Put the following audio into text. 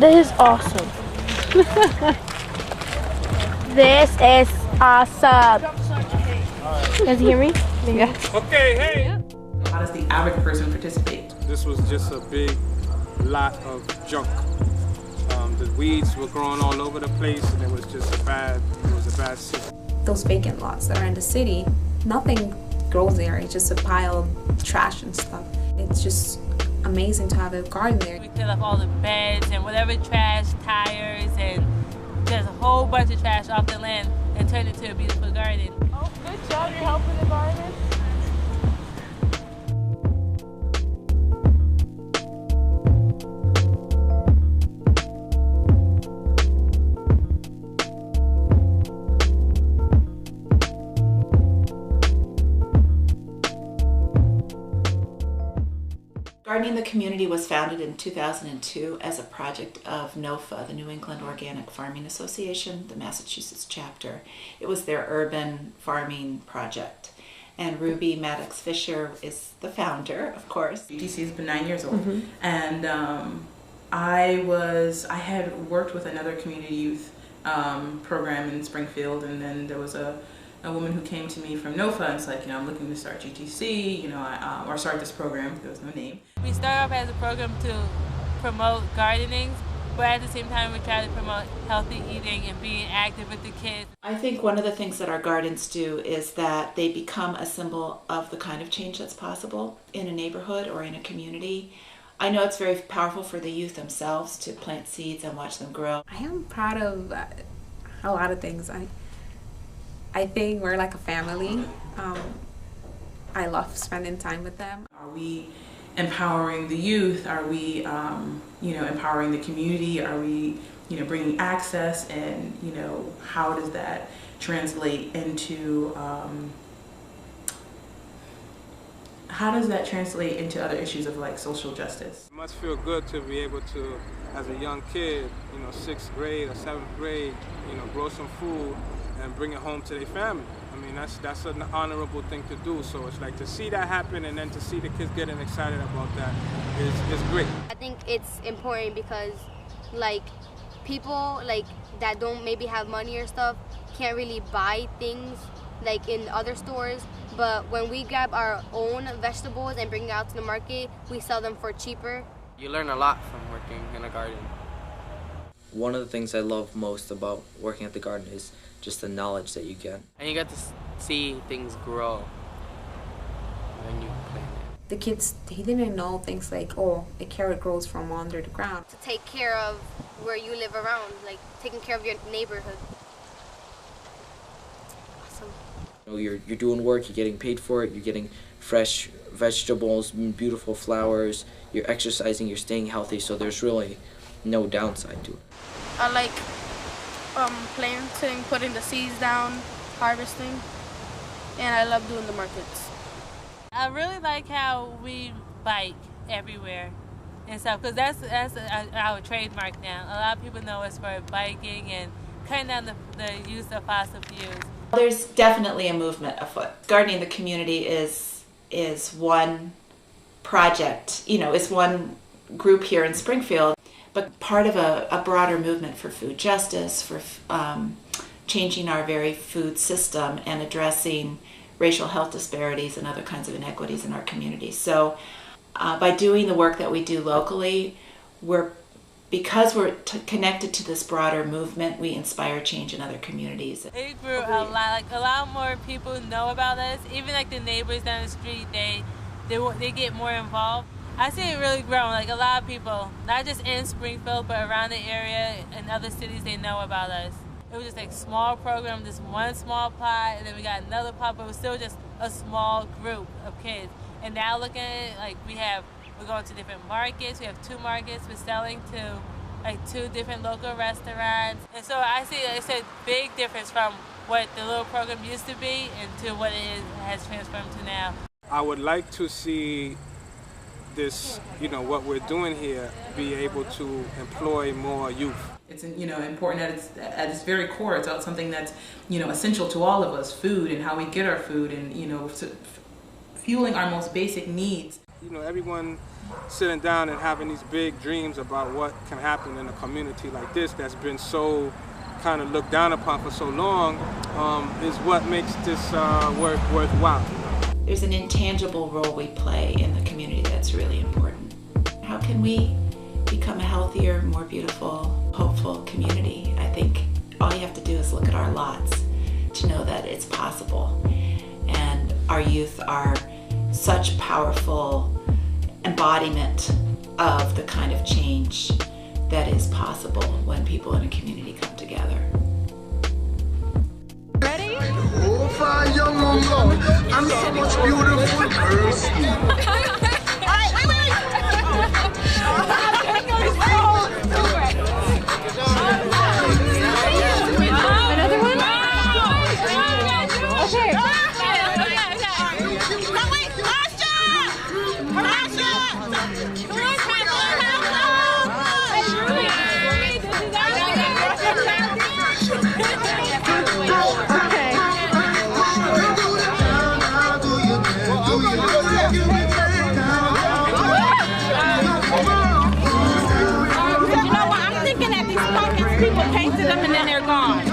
This is awesome. This is awesome. Does he hear me? Yeah. Okay, hey. How does the average person participate? This was just a big lot of junk. The weeds were growing all over the place, and it was a bad city. Those vacant lots that are in the city, nothing grows there. It's just a pile of trash and stuff. It's just amazing to have a garden there. We fill up all the beds and whatever trash, tires, and just a whole bunch of trash off the land and turn it into a beautiful garden. Oh, good job. You're helping the garden. Gardening the Community was founded in 2002 as a project of NOFA, the New England Organic Farming Association, the Massachusetts chapter. It was their urban farming project. And Ruby Maddox Fisher is the founder, of course. GTC has been 9 years old. And I had worked with another community youth program in Springfield, and then there was a woman who came to me from NOFA and was like, I'm looking to start GTC, or start this program. There was no name. We started off as a program to promote gardening, but at the same time we try to promote healthy eating and being active with the kids. I think one of the things that our gardens do is that they become a symbol of the kind of change that's possible in a neighborhood or in a community. I know it's very powerful for the youth themselves to plant seeds and watch them grow. I am proud of a lot of things. I think we're like a family. I love spending time with them. Are we empowering the youth? Are we, empowering the community? Are we, bringing access? And, how does that translate into, other issues of like social justice? It must feel good to be able to, as a young kid, 6th grade or 7th grade, grow some food and bring it home to their family. I mean, that's an honorable thing to do. So it's like to see that happen, and then to see the kids getting excited about that is great. I think it's important because people that don't maybe have money or stuff can't really buy things like in other stores. But when we grab our own vegetables and bring it out to the market, we sell them for cheaper. You learn a lot from working in a garden. One of the things I love most about working at the garden is just the knowledge that you get. And you get to see things grow when you plant it. The kids, they didn't know things like, a carrot grows from under the ground. To take care of where you live around, like taking care of your neighborhood. Awesome. You're doing work, you're getting paid for it, you're getting fresh vegetables, beautiful flowers, you're exercising, you're staying healthy, so there's really no downside to it. I like planting, putting the seeds down, harvesting, and I love doing the markets. I really like how we bike everywhere and stuff, because that's our trademark now. A lot of people know us for biking and cutting down the use of fossil fuels. There's definitely a movement afoot. Gardening the Community is one project, is one group here in Springfield, but part of a broader movement for food justice, for changing our very food system and addressing racial health disparities and other kinds of inequities in our communities. So by doing the work that we do locally, because we're connected to this broader movement, we inspire change in other communities. It grew a lot. A lot more people know about us. Even the neighbors down the street, they get more involved. I see it really growing. A lot of people, not just in Springfield, but around the area and other cities, they know about us. It was just small program, just one small plot, and then we got another plot, but it was still just a small group of kids. And now looking at it, we're going to different markets. We have 2 markets. We're selling to 2 different local restaurants. And so I see it's a big difference from what the little program used to be and to what has transformed to now. I would like to see this, what we're doing here, be able to employ more youth. It's important at its very core. It's something that's essential to all of us: food and how we get our food, and fueling our most basic needs. everyone sitting down and having these big dreams about what can happen in a community like this that's been so kind of looked down upon for so long, is what makes this work worthwhile. There's an intangible role we play in the community that's really important. How can we become a healthier, more beautiful, hopeful community? I think all you have to do is look at our lots to know that it's possible. And our youth are such powerful embodiment of the kind of change that is possible when people in a community come together. Ready? Over your mom, I'm so much beautiful person. Another one? Okay. People painted them and then they're gone.